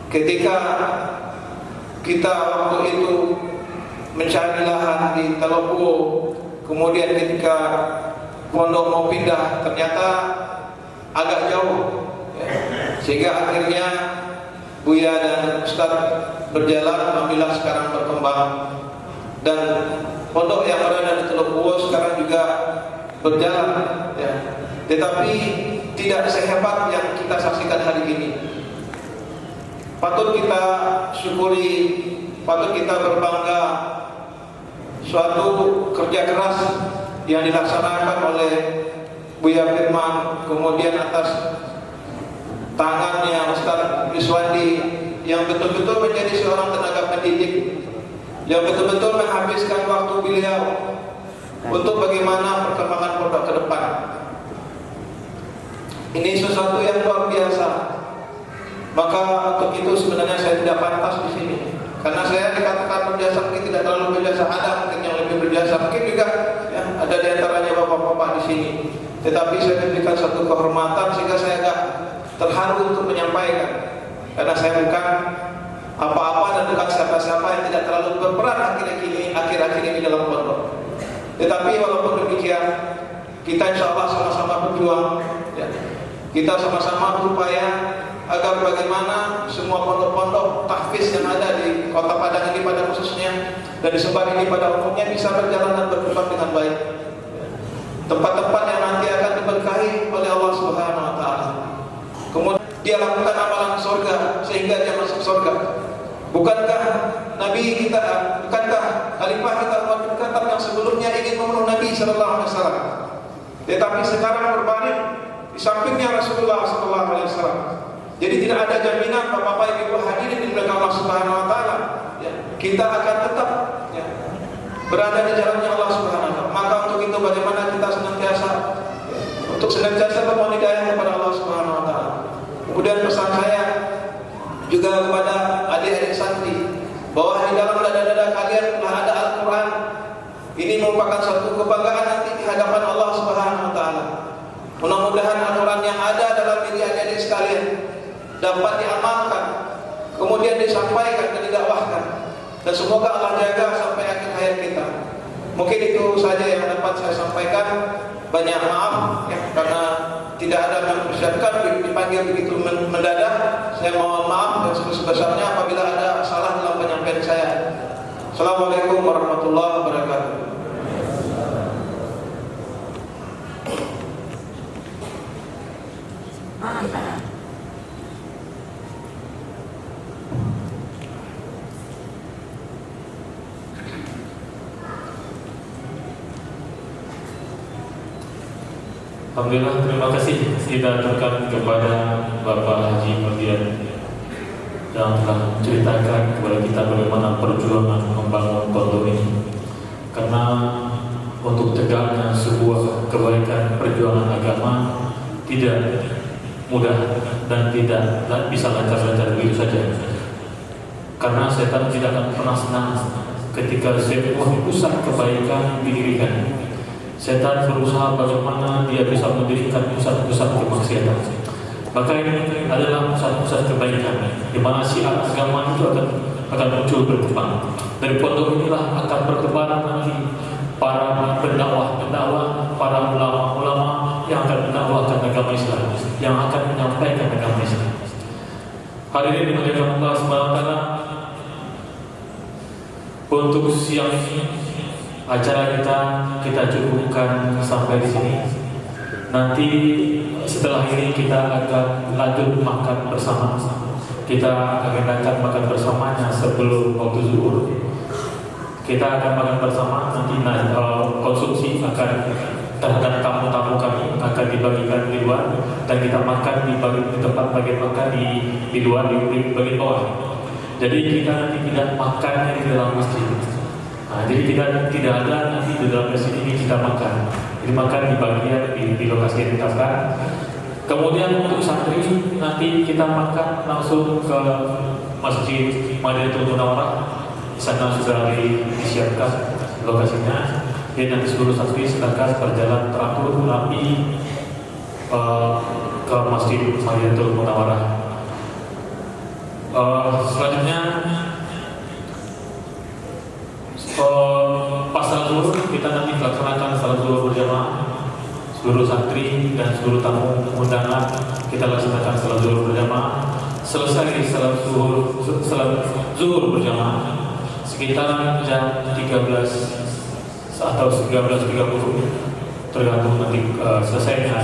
ketika kita waktu itu mencari lahan di Telopo, kemudian ketika pondok mau pindah ternyata agak jauh, sehingga akhirnya Buya dan Ustaz berjalan. Alhamdulillah sekarang berkembang, dan pondok yang berada di Telopo sekarang juga berjalan, tetapi tidak sehebat yang kita saksikan hari ini. Patut kita syukuri, patut kita berbangga, suatu kerja keras yang dilaksanakan oleh Buya Firman, kemudian atas tangannya Ustaz Rizwandi yang betul-betul menjadi seorang tenaga pendidik, yang betul-betul menghabiskan waktu beliau untuk bagaimana perkembangan pondok ke depan. Ini sesuatu yang luar biasa. Maka untuk itu sebenarnya sebenarnya saya tidak pantas di sini. Karena saya dikatakan berjasa mungkin tidak terlalu berjasa, ada mungkin yang lebih berjasa, mungkin juga ya, ada di antaranya bapak-bapak di sini. Tetapi saya diberikan satu kehormatan sehingga saya agak terharu untuk menyampaikan. Karena saya bukan apa-apa dan bukan siapa-siapa yang tidak terlalu berperan akhir-akhir ini dalam pondok. Tetapi walaupun demikian, kita insya Allah sama-sama berjuang, ya. Kita sama-sama berupaya agar bagaimana semua pondok-pondok tahfiz yang ada di Kota Padang ini pada khususnya dan di Sumbar ini pada umumnya bisa berjalan dan berkembang dengan baik. Tempat-tempat yang nanti akan diberkahi oleh Allah Subhanahu wa taala. Kemudian dia lakukan amalan surga sehingga dia masuk surga. Bukankah Nabi kita, bukankah khalifah kita Umar bin Khattab yang sebelumnya ingin membunuh Nabi sallallahu alaihi wasallam? Tetapi sekarang berbalik di sampingnya Rasulullah sallallahu alaihi wasallam. Jadi tidak ada jaminan Bapak-bapak Ibu hadirin di belakang Allah Subhanahu wa taala, ya, kita akan tetap ya, berada di jalannya Allah Subhanahu wa taala. Maka untuk itu bagaimana kita senantiasa memohon hidayah kepada Allah Subhanahu wa taala. Kemudian pesan saya juga kepada adik-adik santri bahwa di dalam dada-dada kalian telah ada Al-Qur'an. Ini merupakan suatu kebanggaan nanti di hadapan Allah Subhanahu wa taala. Mudah-mudahan Al-Qur'an yang ada dalam diri adik-adik sekalian dapat diamalkan, kemudian disampaikan dan didakwahkan, dan semoga Allah jaga sampai akhir hayat kita. Mungkin itu saja yang dapat saya sampaikan. Banyak maaf ya, karena tidak ada yang mempersiapkan, dipanggil begitu mendadak. Saya mohon maaf dan sebesar-besarnya apabila ada salah dalam penyampaian saya. Assalamualaikum warahmatullahi wabarakatuh. Alhamdulillah, terima kasih kita aturkan kepada Bapak Haji Mardian yang telah menceritakan kepada kita bagaimana perjuangan membangun pondok ini. Karena untuk tegaknya sebuah kebaikan perjuangan agama tidak mudah dan tidak bisa lancar-lancar begitu saja. Karena setan tidak akan pernah senang ketika sebuah pusat kebaikan didirikan. Setan berusaha bagaimana dia bisa mendirikan pusat-pusat kemaksiatan. Maka ini adalah pusat-pusat kebaikan di mana syiar agama itu akan muncul berkembang. Dari pondok inilah akan berkembang nanti para pendakwah, para ulama-ulama yang akan mendakwahkan agama Islam, yang akan menyampaikan agama Islam. Hadirin dimuliakan Allah Subhanahu wa taala, untuk siang ini acara kita cukupkan sampai di sini. Nanti setelah ini kita akan lanjut makan bersama. Kita akan makan bersamanya sebelum waktu zuhur. Kita akan makan bersama. Nanti konsumsi akan terhadap tamu-tamu kami akan dibagikan di luar, dan kita makan di tempat bagian makan di luar di bagian bawah. Jadi kita nanti tidak makannya di dalam masjid. Nah, jadi kita tidak ada nanti di dalam masjid ini kita makan. Jadi makan di bagian di lokasi yang ditetapkan. Kemudian untuk santri nanti kita makan langsung ke Masjid Madinatul Munawwarah. Di sana sudah disiapkan lokasinya. Jadi nanti seluruh santri silakan berjalan teratur rapi ke Masjid Madinatul Munawwarah. Selanjutnya pas salat zuhur kita nanti laksanakan salat zuhur berjamaah. Seluruh santri dan seluruh tamu undangan kita laksanakan salat zuhur berjamaah. Selesai salat zuhur berjamaah sekitar jam 13 atau 13.30, tergantung nanti selesainya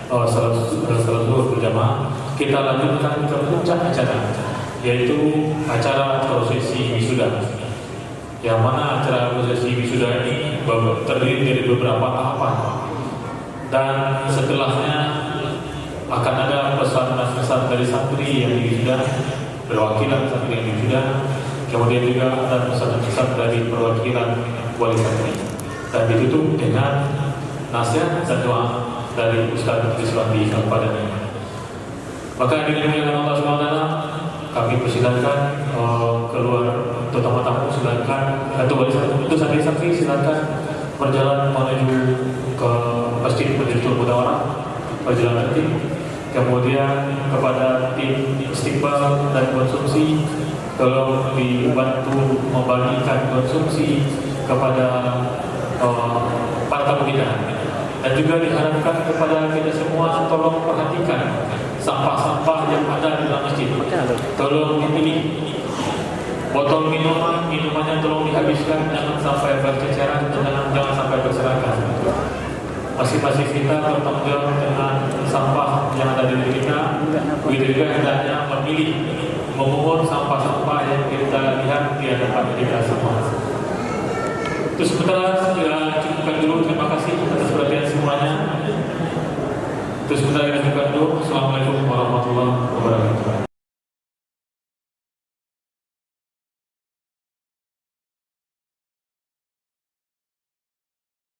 salat zuhur berjamaah. Kita lanjutkan ke puncak acara, yaitu acara prosesi wisuda. Yang mana acara prosesi wisuda ini terdiri dari beberapa tahapan, dan setelahnya akan ada pesan-pesan dari santri yang diwisuda, perwakilan santri yang diwisuda, kemudian juga ada pesan-pesan dari perwakilan wali santri, dan ditutup dengan nasihat dan doa dari Ustaz Iswandi Al-Padani. Maka dengan Allah SWT kami persilakan keluar untuk tamu-tamu silakan, atau untuk saksi-saksi silakan berjalan menuju ke Masjid Majlisul Mudawarah berjalan nanti. Kemudian kepada tim istiqbal dan konsumsi, tolong dibantu membagikan konsumsi kepada para tamu kita. Dan juga diharapkan kepada kita semua tolong perhatikan sampah-sampah yang ada di dalam masjid. Tolong dipilih. Botol minumannya tolong dihabiskan, jangan sampai berceceran, jangan sampai berserakan. Masing-masing kita bertanggung jawab dengan sampah yang ada di diri kita. Begitu juga hendaknya memilih memungut sampah-sampah yang kita lihat di hadapan kita semua. Terus sebentar kita cukupkan dulu. Terima kasih atas perhatian semuanya. Terus sebentar kita cukupkan dulu. Assalamualaikum warahmatullahi wabarakatuh.